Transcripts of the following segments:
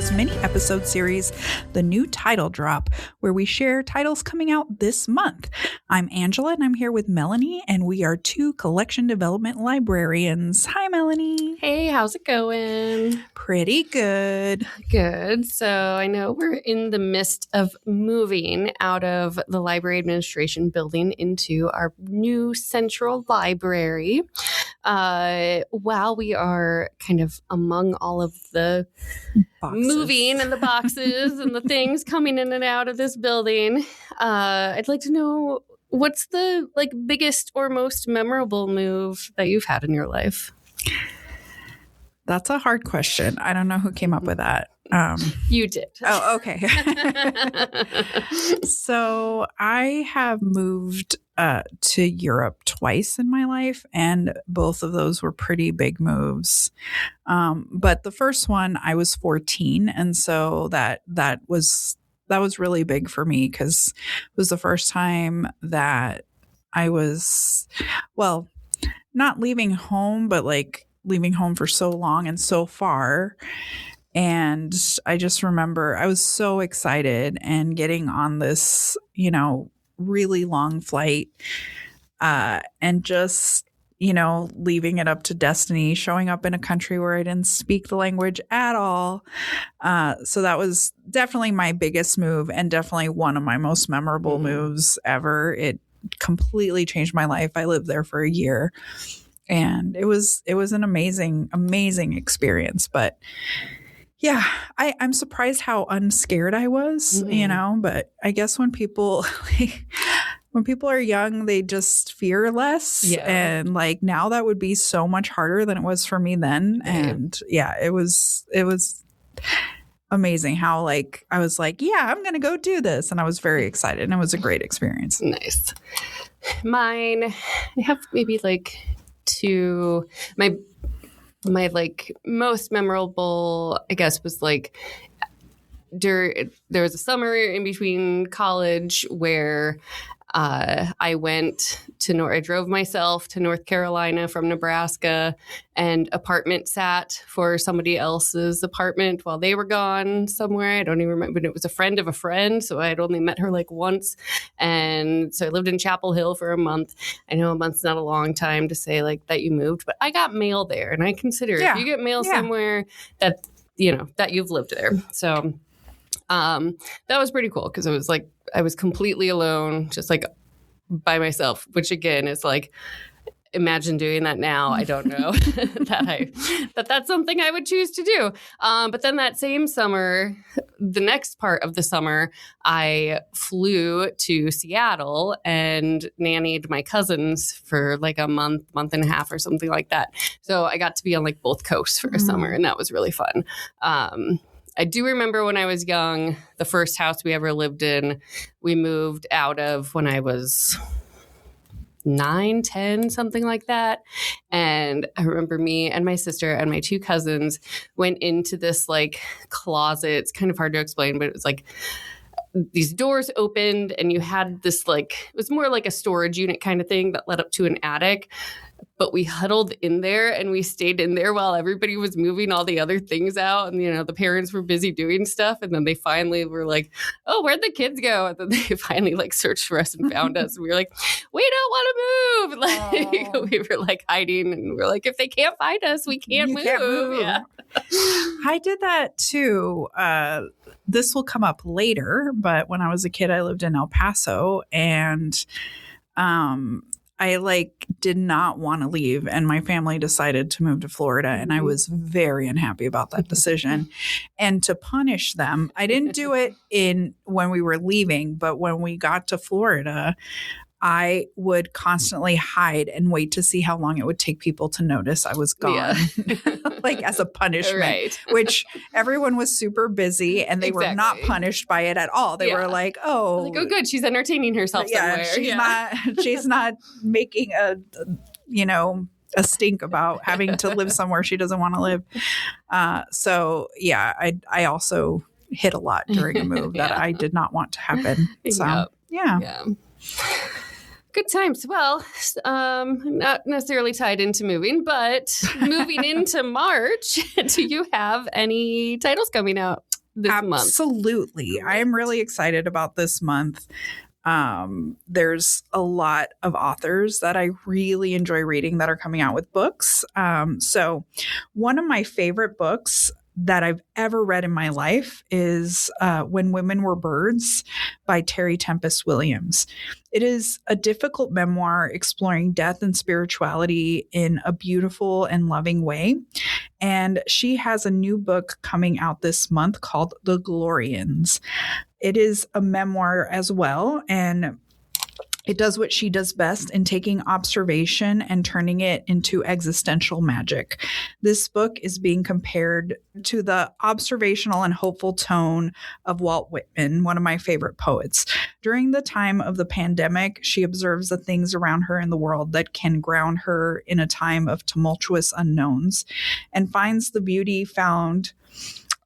Chronicles mini-episode series, The New Title Drop, where we share titles coming out this month. I'm Angela, and I'm here with Melanie, and we are two collection development librarians. Hi, Melanie. Hey, how's it going? Pretty good. Good. So I know we're in the midst of moving out of the library administration building into our new central library. While we are kind of among all of the moving and the boxes and the things coming in and out of this building, I'd like to know, what's the biggest or most memorable move that you've had in your life? That's a hard question. I don't know who came up with that. You did. Oh, okay. So I have moved to Europe twice in my life, and both of those were pretty big moves. But the first one, I was 14, and so that was really big for me because it was the first time that I was, well, not leaving home, but leaving home for so long and so far. And I just remember I was so excited and getting on this, really long flight and just, leaving it up to destiny, showing up in a country where I didn't speak the language at all. So that was definitely my biggest move and definitely one of my most memorable moves ever. It completely changed my life. I lived there for a year. And it was an amazing, amazing experience. But yeah, I'm surprised how unscared I was, but I guess when people are young, they just fear less. Yeah. And now that would be so much harder than it was for me then. And yeah, it was amazing how I was I'm going to go do this. And I was very excited and it was a great experience. Nice. Mine, I have maybe two, my most memorable, I guess, was there was a summer in between college where I drove myself to North Carolina from Nebraska and apartment sat for somebody else's apartment while they were gone somewhere. I don't even remember, but it was a friend of a friend. So I'd only met her once. And so I lived in Chapel Hill for a month. I know a month's not a long time to say that you moved, but I got mail there. And I consider if you get mail somewhere that, that you've lived there. So that was pretty cool because it was I was completely alone, just by myself, which again is imagine doing that now. I don't know that's something I would choose to do. But then that same summer, the next part of the summer, I flew to Seattle and nannied my cousins for a month and a half or something like that. So I got to be on both coasts for a summer, and that was really fun. I do remember when I was young, the first house we ever lived in, we moved out of when I was 9, 10, something like that. And I remember me and my sister and my two cousins went into this closet. It's kind of hard to explain, but it was these doors opened and you had this it was more like a storage unit kind of thing that led up to an attic. But we huddled in there and we stayed in there while everybody was moving all the other things out. And, the parents were busy doing stuff. And then they finally were oh, where'd the kids go? And then they finally searched for us and found us. And we were we don't want to move. We were hiding and we're if they can't find us, we can't move. Yeah. I did that too. This will come up later, but when I was a kid, I lived in El Paso and, I did not want to leave, and my family decided to move to Florida, and I was very unhappy about that decision. And to punish them, I didn't do it when we were leaving, but when we got to Florida, I would constantly hide and wait to see how long it would take people to notice I was gone, as a punishment, right. Which everyone was super busy and they were not punished by it at all. They were oh, good. She's entertaining herself somewhere. She's not making a stink about having to live somewhere she doesn't want to live. So yeah, I also hit a lot during a move that I did not want to happen. So yeah. Good times. Well, not necessarily tied into moving, but moving into March, do you have any titles coming out this month? Absolutely. I am really excited about this month. There's a lot of authors that I really enjoy reading that are coming out with books. So one of my favorite books that I've ever read in my life is When Women Were Birds by Terry Tempest Williams. It is a difficult memoir exploring death and spirituality in a beautiful and loving way. And she has a new book coming out this month called The Glorians. It is a memoir as well, and it does what she does best in taking observation and turning it into existential magic. This book is being compared to the observational and hopeful tone of Walt Whitman, one of my favorite poets. During the time of the pandemic, she observes the things around her in the world that can ground her in a time of tumultuous unknowns and finds the beauty found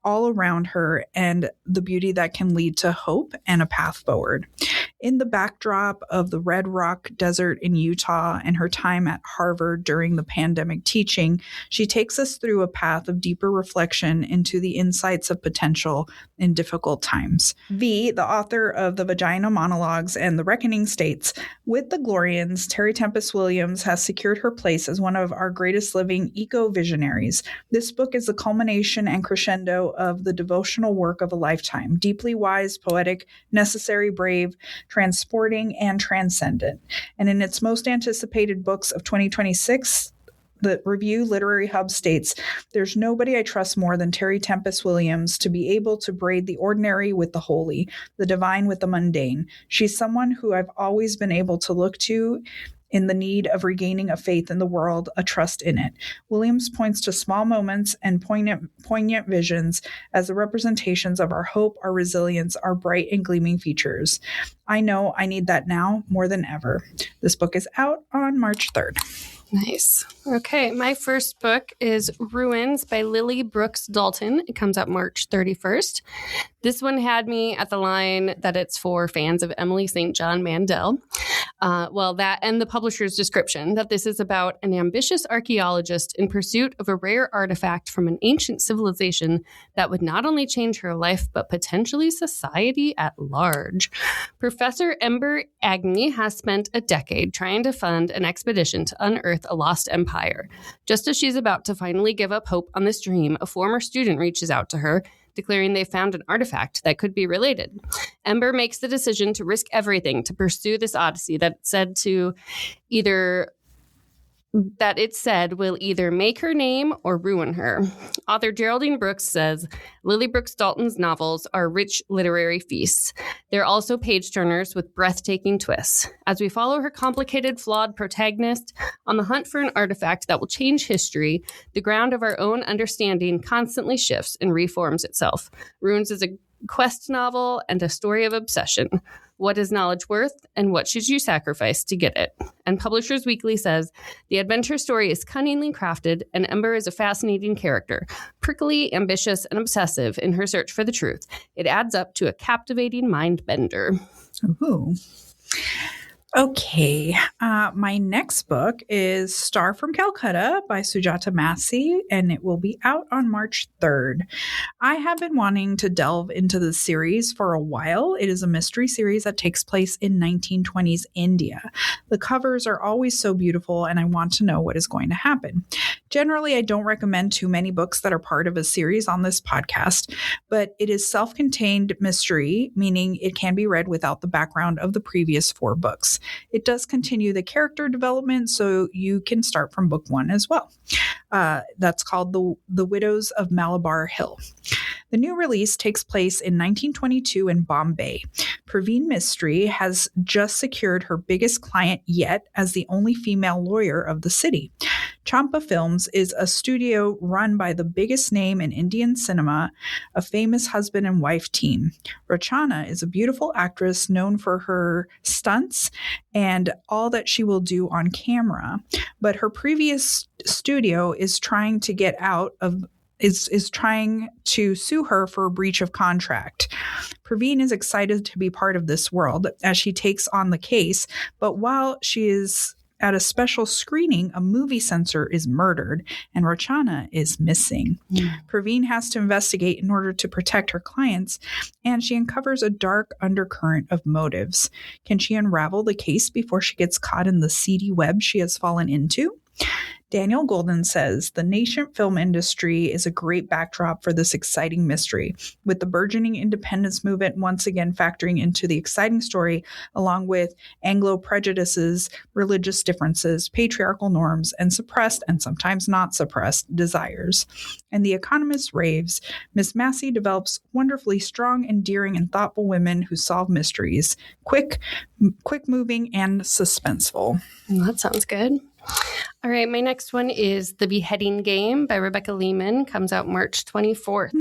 all around her and the beauty that can lead to hope and a path forward. In the backdrop of the Red Rock Desert in Utah and her time at Harvard during the pandemic teaching, she takes us through a path of deeper reflection into the insights of potential in difficult times. V, the author of The Vagina Monologues and The Reckoning, states, with The Glorians, Terry Tempest Williams has secured her place as one of our greatest living eco-visionaries. This book is the culmination and crescendo of the devotional work of a lifetime, deeply wise, poetic, necessary, brave, transporting, and transcendent. And in its most anticipated books of 2026, the Review Literary Hub states, there's nobody I trust more than Terry Tempest Williams to be able to braid the ordinary with the holy, the divine with the mundane. She's someone who I've always been able to look to in the need of regaining a faith in the world, a trust in it. Williams points to small moments and poignant visions as the representations of our hope, our resilience, our bright and gleaming futures. I know I need that now more than ever. This book is out on March 3rd. Nice. Okay, my first book is Ruins by Lily Brooks-Dalton. It comes out March 31st. This one had me at the line that it's for fans of Emily St. John Mandel. That and the publisher's description that this is about an ambitious archaeologist in pursuit of a rare artifact from an ancient civilization that would not only change her life, but potentially society at large. Professor Ember Agnew has spent a decade trying to fund an expedition to unearth a lost empire. Just as she's about to finally give up hope on this dream, a former student reaches out to her, declaring they found an artifact that could be related. Ember makes the decision to risk everything to pursue this odyssey that it said will either make her name or ruin her. Author Geraldine Brooks says, Lily Brooks-Dalton's novels are rich literary feasts. They're also page-turners with breathtaking twists. As we follow her complicated, flawed protagonist on the hunt for an artifact that will change history, the ground of our own understanding constantly shifts and reforms itself. Ruins is a quest novel and a story of obsession. What is knowledge worth, and what should you sacrifice to get it? And Publishers Weekly says, the adventure story is cunningly crafted, and Ember is a fascinating character, prickly, ambitious, and obsessive in her search for the truth. It adds up to a captivating mind bender. Ooh. Okay, my next book is Star from Calcutta by Sujata Massey, and it will be out on March 3rd. I have been wanting to delve into this series for a while. It is a mystery series that takes place in 1920s India. The covers are always so beautiful, and I want to know what is going to happen. Generally, I don't recommend too many books that are part of a series on this podcast, but it is self-contained mystery, meaning it can be read without the background of the previous 4 books. It does continue the character development, so you can start from book 1 as well. That's called The Widows of Malabar Hill. The new release takes place in 1922 in Bombay. Praveen Mistry has just secured her biggest client yet as the only female lawyer of the city. Champa Films is a studio run by the biggest name in Indian cinema, a famous husband and wife team. Rachana is a beautiful actress known for her stunts and all that she will do on camera, but her previous studio is trying to get out of is trying to sue her for a breach of contract. Praveen is excited to be part of this world as she takes on the case, but while she is at a special screening, a movie censor is murdered and Rochana is missing. Praveen has to investigate in order to protect her clients, and she uncovers a dark undercurrent of motives. Can she unravel the case before she gets caught in the seedy web she has fallen into? Daniel Golden says the nascent film industry is a great backdrop for this exciting mystery, with the burgeoning independence movement once again factoring into the exciting story, along with Anglo prejudices, religious differences, patriarchal norms, and suppressed and sometimes not suppressed desires. And The Economist raves, Miss Massey develops wonderfully strong, endearing, and thoughtful women who solve mysteries, quick moving, and suspenseful. That sounds good. All right, my next one is The Beheading Game by Rebecca Lehmann. Comes out March 24th.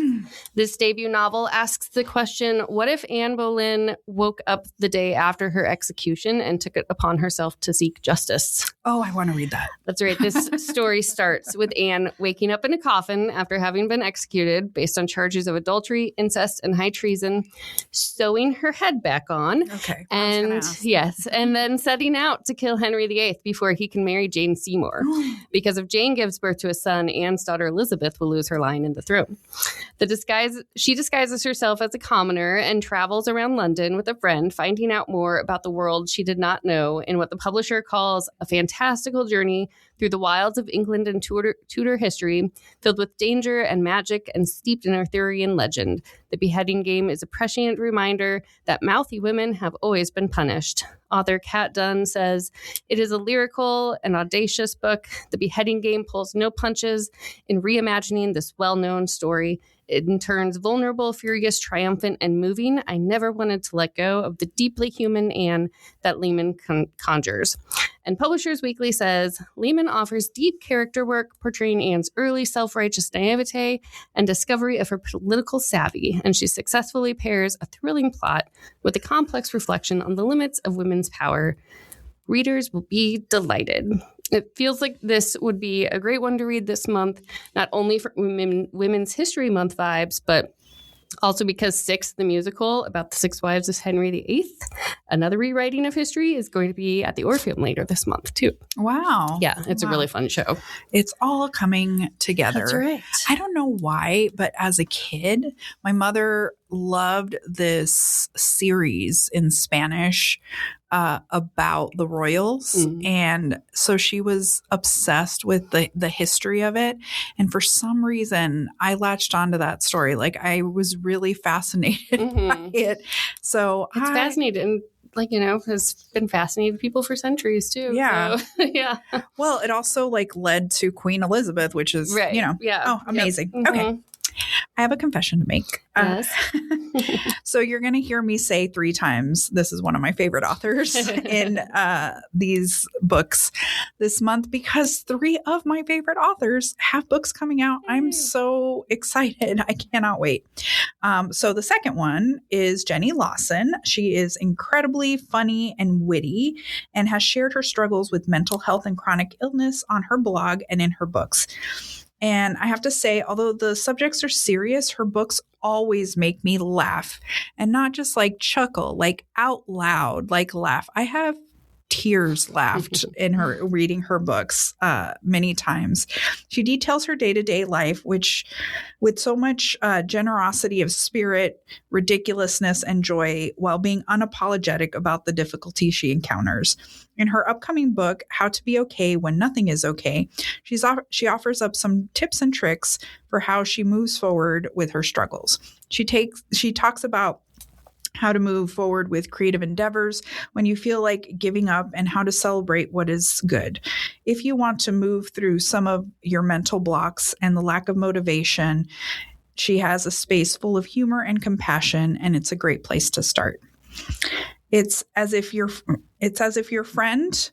This debut novel asks the question, what if Anne Boleyn woke up the day after her execution and took it upon herself to seek justice? Oh, I want to read that. That's right. This story starts with Anne waking up in a coffin after having been executed based on charges of adultery, incest, and high treason, sewing her head back on. Okay. And yes, and then setting out to kill Henry VIII before he can marry Jane Seymour. Because if Jane gives birth to a son, Anne's daughter Elizabeth will lose her line in the throne. She disguises herself as a commoner and travels around London with a friend, finding out more about the world she did not know in what the publisher calls a fantastical journey through the wilds of England and Tudor history, filled with danger and magic and steeped in Arthurian legend. The Beheading Game is a prescient reminder that mouthy women have always been punished. Author Kat Dunn says, it is a lyrical and audacious book. The Beheading Game pulls no punches in reimagining this well-known story. It turns vulnerable, furious, triumphant, and moving. I never wanted to let go of the deeply human Anne that Lehmann conjures. And Publishers Weekly says, Lehmann offers deep character work portraying Anne's early self-righteous naivete and discovery of her political savvy, and she successfully pairs a thrilling plot with a complex reflection on the limits of women's power. Readers will be delighted. It feels like this would be a great one to read this month, not only for Women's History Month vibes, but also because Six, the musical about the six wives of Henry VIII, another rewriting of history, is going to be at the Orpheum later this month, too. Wow. Yeah, it's a really fun show. It's all coming together. That's right. I don't know why, but as a kid, my mother loved this series in Spanish about the royals. And so she was obsessed with the history of it. And for some reason, I latched onto that story. Like, I was really fascinated by it. So it's fascinating. Like, has been fascinating people for centuries, too. Yeah. So, yeah. Well, it also led to Queen Elizabeth, which is, Yeah. Oh, amazing. Yep. Okay. I have a confession to make. Yes. So you're going to hear me say 3 times, this is one of my favorite authors in these books this month, because 3 of my favorite authors have books coming out. I'm so excited. I cannot wait. So the second one is Jenny Lawson. She is incredibly funny and witty and has shared her struggles with mental health and chronic illness on her blog and in her books. And I have to say, although the subjects are serious, her books always make me laugh, and not just chuckle, out loud, laugh. I have tears laughed in her reading her books many times. She details her day-to-day life, which with so much generosity of spirit, ridiculousness, and joy, while being unapologetic about the difficulty she encounters. In her upcoming book, How to Be Okay When Nothing Is Okay, she offers up some tips and tricks for how she moves forward with her struggles. She talks about how to move forward with creative endeavors when you feel like giving up, and how to celebrate what is good. If you want to move through some of your mental blocks and the lack of motivation, she has a space full of humor and compassion, and it's a great place to start. It's as if your friend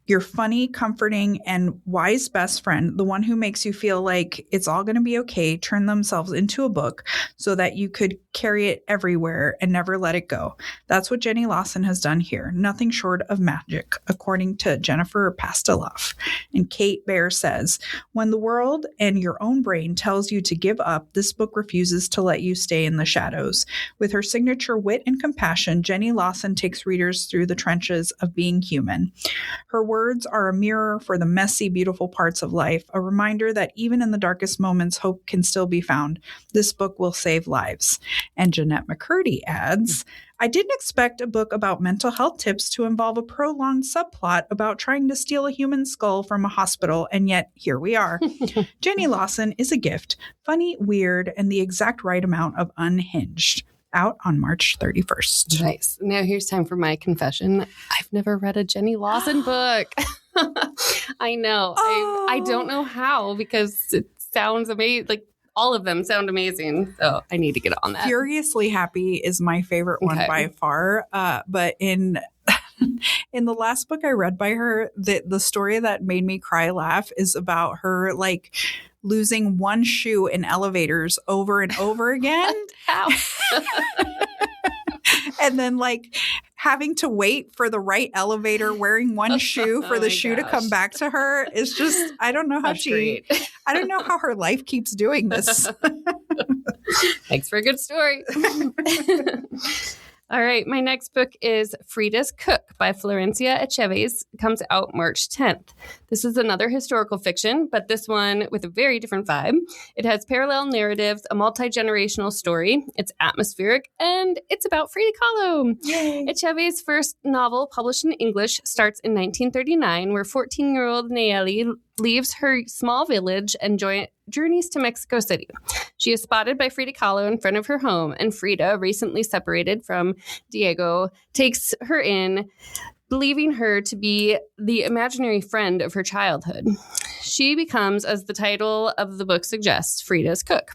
Your funny, comforting, and wise best friend, the one who makes you feel like it's all going to be okay, turned themselves into a book so that you could carry it everywhere and never let it go. That's what Jenny Lawson has done here. Nothing short of magic, according to Jennifer Pasteloff. And Kate Baer says, when the world and your own brain tells you to give up, this book refuses to let you stay in the shadows. With her signature wit and compassion, Jenny Lawson takes readers through the trenches of being human. Her words are a mirror for the messy, beautiful parts of life, a reminder that even in the darkest moments, hope can still be found. This book will save lives. And Jeanette McCurdy adds, I didn't expect a book about mental health tips to involve a prolonged subplot about trying to steal a human skull from a hospital, and yet here we are. Jenny Lawson is a gift, funny, weird, and the exact right amount of unhinged. Out on March 31st. Nice. Now here's time for my confession. I've never read a Jenny Lawson book. I know. Oh. I don't know how, because it sounds amazing. Like, all of them sound amazing. So I need to get on that. Furiously Happy is my favorite one by far. But in the last book I read by her, the story that made me cry laugh is about her like losing one shoe in elevators over and over again. How? And then like having to wait for the right elevator, wearing one shoe for the shoe to come back to her is just, I don't know how I don't know how her life keeps doing this. Thanks for a good story. All right. My next book is Frida's Cook by Florencia Etcheves. It comes out March 10th. This is another historical fiction, but this one with a very different vibe. It has parallel narratives, a multi-generational story. It's atmospheric, and it's about Frida Kahlo. Yay. Etcheves' first novel, published in English, starts in 1939, where 14-year-old Nayeli leaves her small village and journeys to Mexico City. She is spotted by Frida Kahlo in front of her home, and Frida, recently separated from Diego, takes her in, believing her to be the imaginary friend of her childhood. She becomes, as the title of the book suggests, Frida's cook.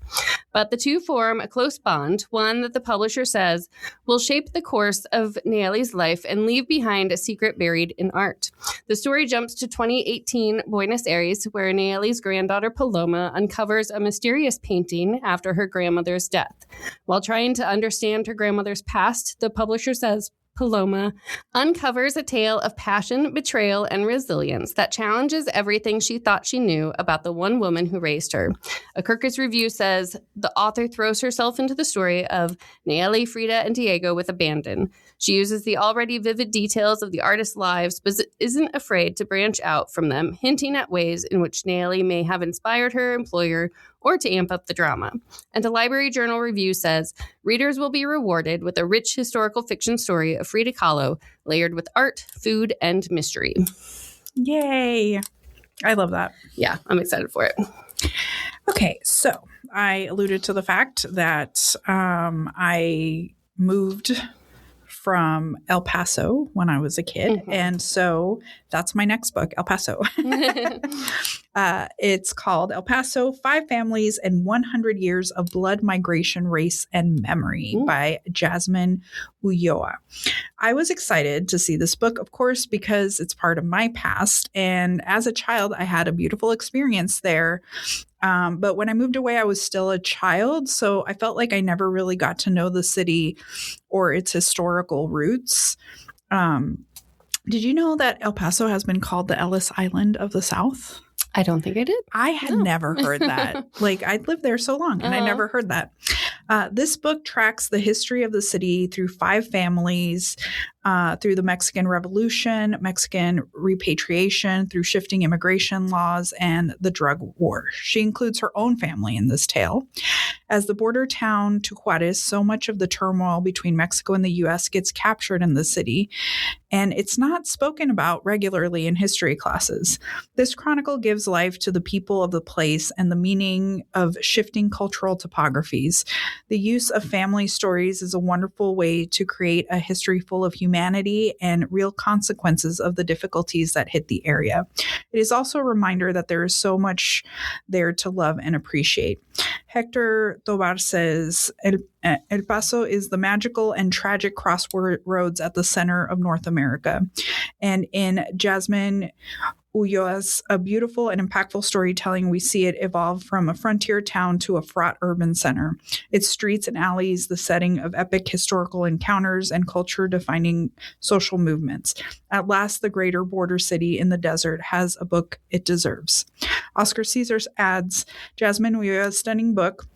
But the two form a close bond, one that the publisher says will shape the course of Nayeli's life and leave behind a secret buried in art. The story jumps to 2018 Buenos Aires, where Nayeli's granddaughter Paloma uncovers a mysterious painting after her grandmother's death. While trying to understand her grandmother's past, the publisher says Paloma uncovers a tale of passion, betrayal, and resilience that challenges everything she thought she knew about the one woman who raised her. A Kirkus review says the author throws herself into the story of Nayeli, Frida, and Diego with abandon. She uses the already vivid details of the artists' lives, but isn't afraid to branch out from them, hinting at ways in which Nayeli may have inspired her employer or to amp up the drama. And a Library Journal review says, readers will be rewarded with a rich historical fiction story of Frida Kahlo, layered with art, food, and mystery. Yay. I love that. Yeah, I'm excited for it. Okay, so I alluded to the fact that I moved from El Paso when I was a kid. Mm-hmm. And so that's my next book, El Paso. It's called El Paso, 5 Families and 100 Years of Blood, Migration, Race, and Memory by Jazmine Ulloa. I was excited to see this book, of course, because it's part of my past. And as a child, I had a beautiful experience there. But when I moved away, I was still a child. So I felt like I never really got to know the city or its historical roots. Did you know that El Paso has been called the Ellis Island of the South? I don't think I did. I had never heard that. Like, I'd lived there so long and I never heard that. This book tracks the history of the city through 5 families, through the Mexican Revolution, Mexican repatriation, through shifting immigration laws, and the drug war. She includes her own family in this tale. As the border town to Juarez, so much of the turmoil between Mexico and the U.S. gets captured in the city, and it's not spoken about regularly in history classes. This chronicle gives life to the people of the place and the meaning of shifting cultural topographies. The use of family stories is a wonderful way to create a history full of humanity and real consequences of the difficulties that hit the area. It is also a reminder that there is so much there to love and appreciate. Hector Tobar says, El Paso is the magical and tragic crossroads at the center of North America. And in Jazmine Ulloa's a beautiful and impactful storytelling, we see it evolve from a frontier town to a fraught urban center. Its streets and alleys, the setting of epic historical encounters and culture-defining social movements. At last, the greater border city in the desert has a book it deserves. Oscar Caesars adds, Jazmine Ulloa's stunning book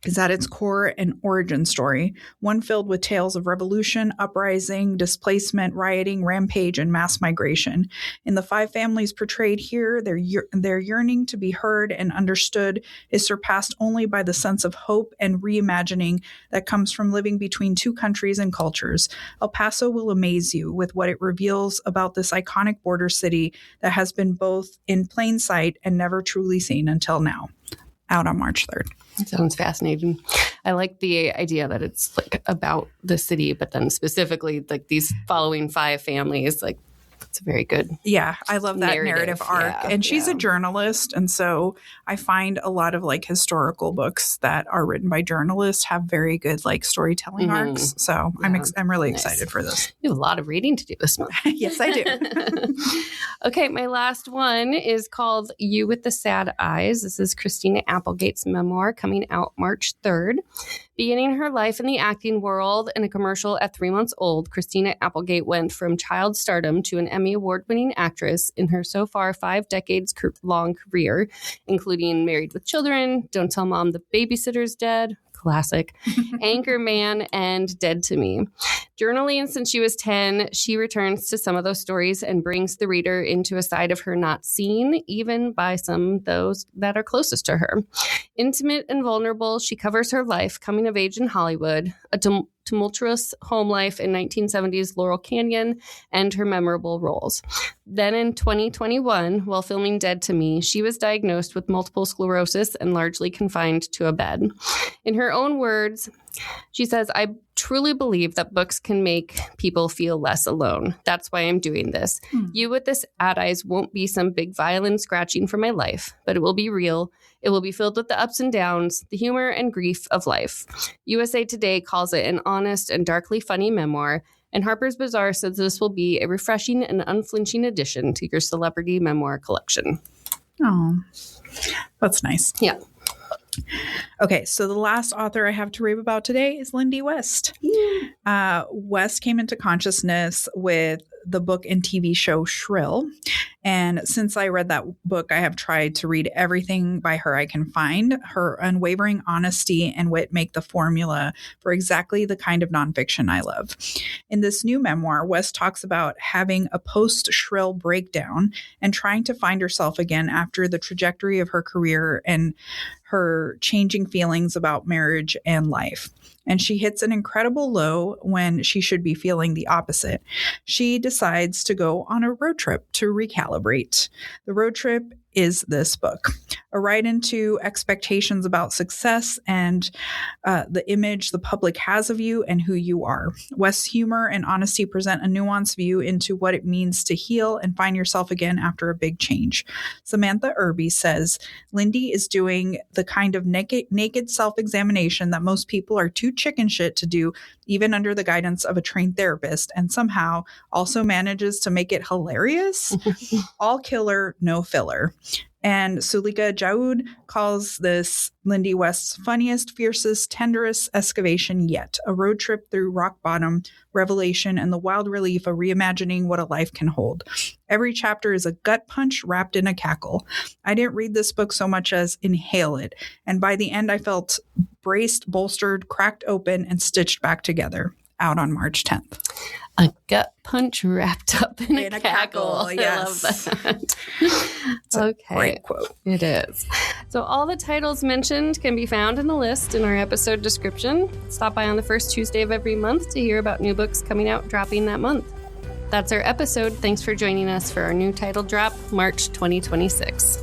is at its core an origin story, one filled with tales of revolution, uprising, displacement, rioting, rampage, and mass migration. In the 5 families portrayed here, their yearning to be heard and understood is surpassed only by the sense of hope and reimagining that comes from living between 2 countries and cultures. El Paso will amaze you with what it reveals about this iconic border city that has been both in plain sight and never truly seen until now. Out on March 3rd. That sounds fascinating. I like the idea that it's like about the city, but then specifically like these following 5 families, like it's a very good. Yeah, I love that narrative arc. Yeah, and she's a journalist. And so I find a lot of like historical books that are written by journalists have very good like storytelling arcs. So I'm really excited for this. You have a lot of reading to do this month. Yes, I do. Okay, my last one is called You with the Sad Eyes. This is Christina Applegate's memoir coming out March 3rd. Beginning her life in the acting world in a commercial at 3 months old, Christina Applegate went from child stardom to an Emmy Award-winning actress in her so far 5 decades-long career, including Married with Children, Don't Tell Mom the Babysitter's Dead, classic, Anchorman, and Dead to Me. Journaling since she was 10, she returns to some of those stories and brings the reader into a side of her not seen, even by some those that are closest to her. Intimate and vulnerable, she covers her life, coming of age in Hollywood, a tumultuous home life in 1970s Laurel Canyon, and her memorable roles. Then in 2021, while filming Dead to Me, she was diagnosed with multiple sclerosis and largely confined to a bed. In her own words, she says, I truly believe that books can make people feel less alone. That's why I'm doing this. You with this Sad Eyes won't be some big violin scratching from my life, but it will be real. It will be filled with the ups and downs, the humor and grief of life. USA Today calls it an honest and darkly funny memoir, and Harper's Bazaar says this will be a refreshing and unflinching addition to your celebrity memoir collection. Oh, that's nice. Yeah. Okay, so the last author I have to rave about today is Lindy West. West came into consciousness with the book and TV show Shrill. And since I read that book, I have tried to read everything by her I can find. Her unwavering honesty and wit make the formula for exactly the kind of nonfiction I love. In this new memoir, West talks about having a post-Shrill breakdown and trying to find herself again after the trajectory of her career and her changing feelings about marriage and life. And she hits an incredible low when she should be feeling the opposite. She decides to go on a road trip to recalibrate. The road trip is this book, a ride into expectations about success and the image the public has of you and who you are. West's humor and honesty present a nuanced view into what it means to heal and find yourself again after a big change. Samantha Irby says, Lindy is doing the kind of naked self-examination that most people are too chicken shit to do, even under the guidance of a trained therapist, and somehow also manages to make it hilarious. All killer, no filler. And Sulika Jaoud calls this Lindy West's funniest, fiercest, tenderest excavation yet, a road trip through rock bottom, revelation, and the wild relief of reimagining what a life can hold. Every chapter is a gut punch wrapped in a cackle. I didn't read this book so much as inhale it, and by the end I felt braced, bolstered, cracked open, and stitched back together. Out on March 10th. A gut punch wrapped up in a cackle. Yes. I love that. It's a great quote. It is. So all the titles mentioned can be found in the list in our episode description. Stop by on the first Tuesday of every month to hear about new books coming out dropping that month. That's our episode. Thanks for joining us for our new title drop, March 2026.